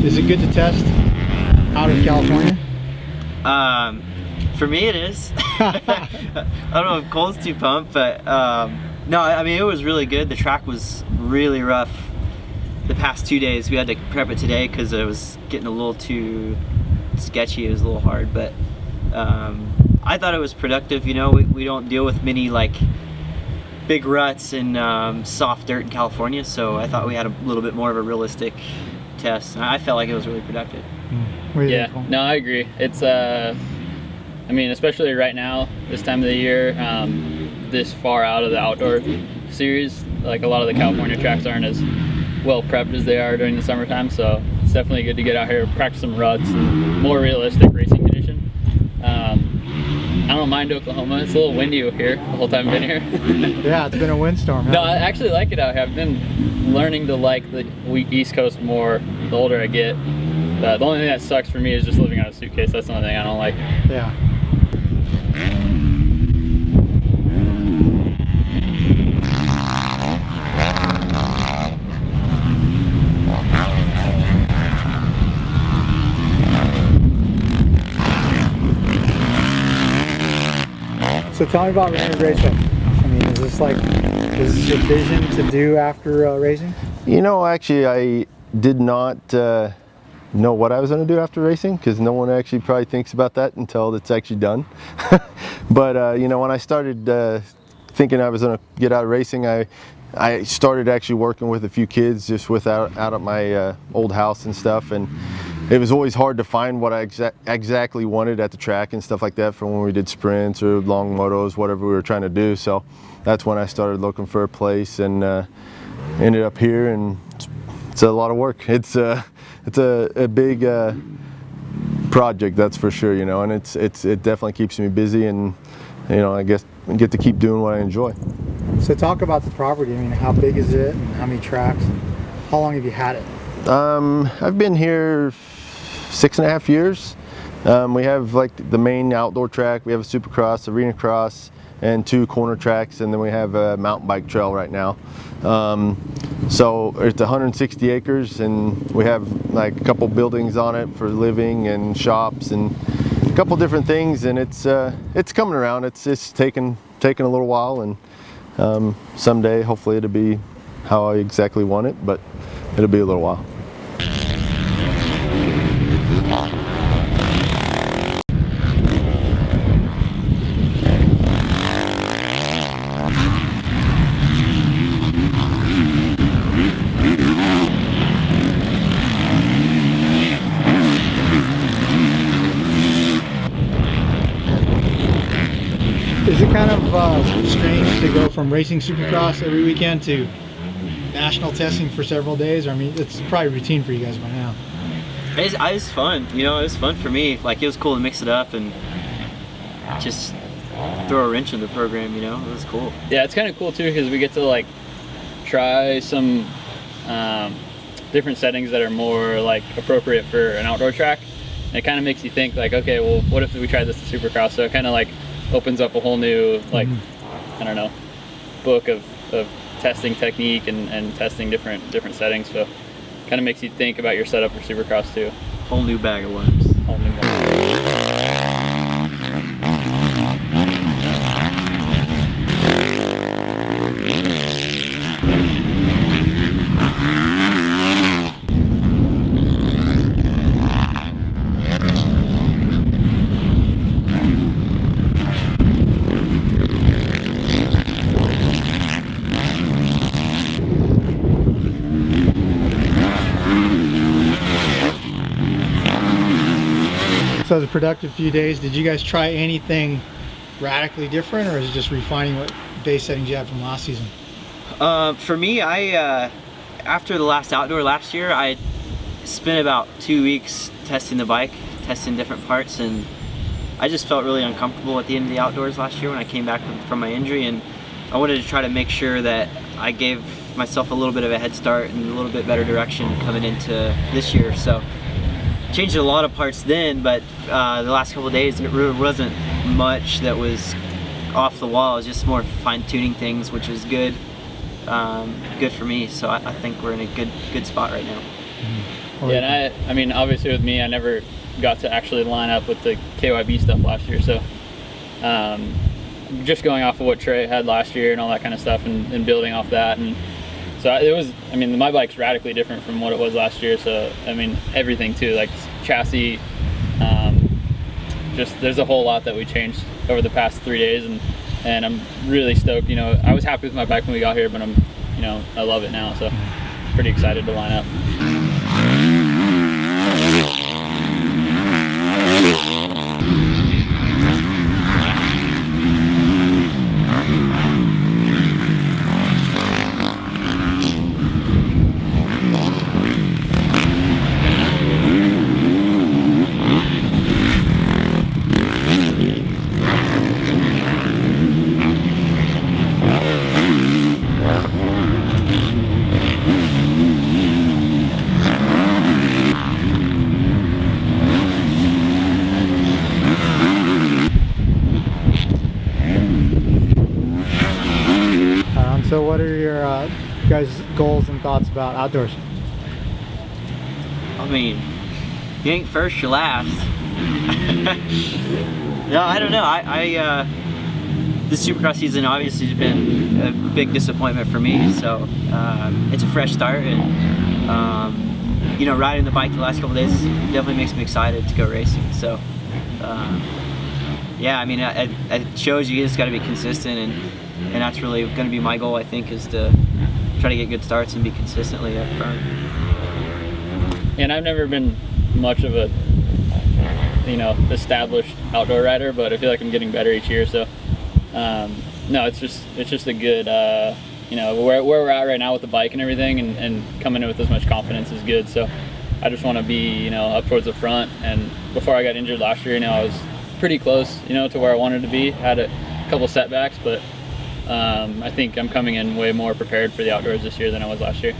Is it good to test out of California? For me it is. I don't know if Cole's too pumped, but no, I mean, it was really good. The track was really rough the past 2 days. We had to prep it today because it was getting a little too sketchy. It was a little hard, but I thought it was productive. You know, we don't deal with many like big ruts and soft dirt in California, so I thought we had a little bit more of a realistic test, and I felt like it was really productive. Yeah, no, I agree. It's I mean, especially right now, this time of the year, this far out of the outdoor series, like a lot of the California tracks aren't as well prepped as they are during the summertime, so it's definitely good to get out here, practice some ruts, and more realistic racing condition. I don't mind Oklahoma. It's a little windy here the whole time I've been here. Yeah, it's been a windstorm. No, I actually like it out here. I've been learning to like the East Coast more the older I get. The only thing that sucks for me is just living out of a suitcase. That's the only thing I don't like. Yeah. So tell me about Reynard Raceway. I mean, is this your vision to do after racing? You know, actually, I did not know what I was going to do after racing, because no one actually probably thinks about that until it's actually done. But you know, when I started thinking I was going to get out of racing, I started actually working with a few kids just out at my old house and stuff, and it was always hard to find what I exactly wanted at the track and stuff like that from when we did sprints or long motos, whatever we were trying to do. So that's when I started looking for a place, and ended up here, and it's a lot of work. It's a big project, that's for sure, you know, and it definitely keeps me busy, and you know, I guess I get to keep doing what I enjoy. So talk about the property. I mean, how big is it, and how many tracks, and how long have you had it? I've been here 6.5 years. We have like the main outdoor track. We have a Supercross, arena cross, and 2 corner tracks, and then we have a mountain bike trail right now. So it's 160 acres, and we have like a couple buildings on it for living and shops and a couple different things, and it's coming around. It's taken a little while, and someday hopefully it'll be how I exactly want it, but it'll be a little while. Is it kind of strange to go from racing Supercross every weekend to national testing for several days? Or, I mean, it's probably routine for you guys by now. It was fun, you know. It was fun for me. Like, it was cool to mix it up and just throw a wrench in the program, you know. It was cool. Yeah, it's kind of cool too, because we get to like try some different settings that are more like appropriate for an outdoor track. And it kind of makes you think like, okay, well, what if we tried this to Supercross? So it kind of like opens up a whole new, like, I don't know, book of testing technique and testing different settings. So kind of makes you think about your setup for Supercross too. Whole new bag of worms. Whole new worms. So it was a productive few days. Did you guys try anything radically different, or is it just refining what base settings you had from last season? For me, after the last outdoor last year, I spent about 2 weeks testing the bike, testing different parts, and I just felt really uncomfortable at the end of the outdoors last year when I came back from my injury, and I wanted to try to make sure that I gave myself a little bit of a head start and a little bit better direction coming into this year. So changed a lot of parts then, but the last couple of days it really wasn't much that was off the wall. It was just more fine-tuning things, which is good for me. So I think we're in a good spot right now. Or Yeah, and I mean, obviously with me, I never got to actually line up with the KYB stuff last year. So just going off of what Trey had last year and all that kind of stuff, and building off that. And so it was, I mean, my bike's radically different from what it was last year. So, I mean, everything too, like chassis, just there's a whole lot that we changed over the past 3 days. And I'm really stoked. You know, I was happy with my bike when we got here, but I love it now. So pretty excited to line up. So what are your guys' goals and thoughts about outdoors? I mean, you ain't first, you're last. No, I don't know. This Supercross season obviously has been a big disappointment for me. So it's a fresh start, and riding the bike the last couple of days definitely makes me excited to go racing. So yeah, I mean, it shows you just got to be consistent, and that's really going to be my goal, I think, is to try to get good starts and be consistently up front. And I've never been much of a, established outdoor rider, but I feel like I'm getting better each year. So, no, it's just a good, where we're at right now with the bike and everything, and coming in with as much confidence is good. So, I just want to be, up towards the front. And before I got injured last year, I was pretty close, to where I wanted to be. Had a couple setbacks, but I think I'm coming in way more prepared for the outdoors this year than I was last year.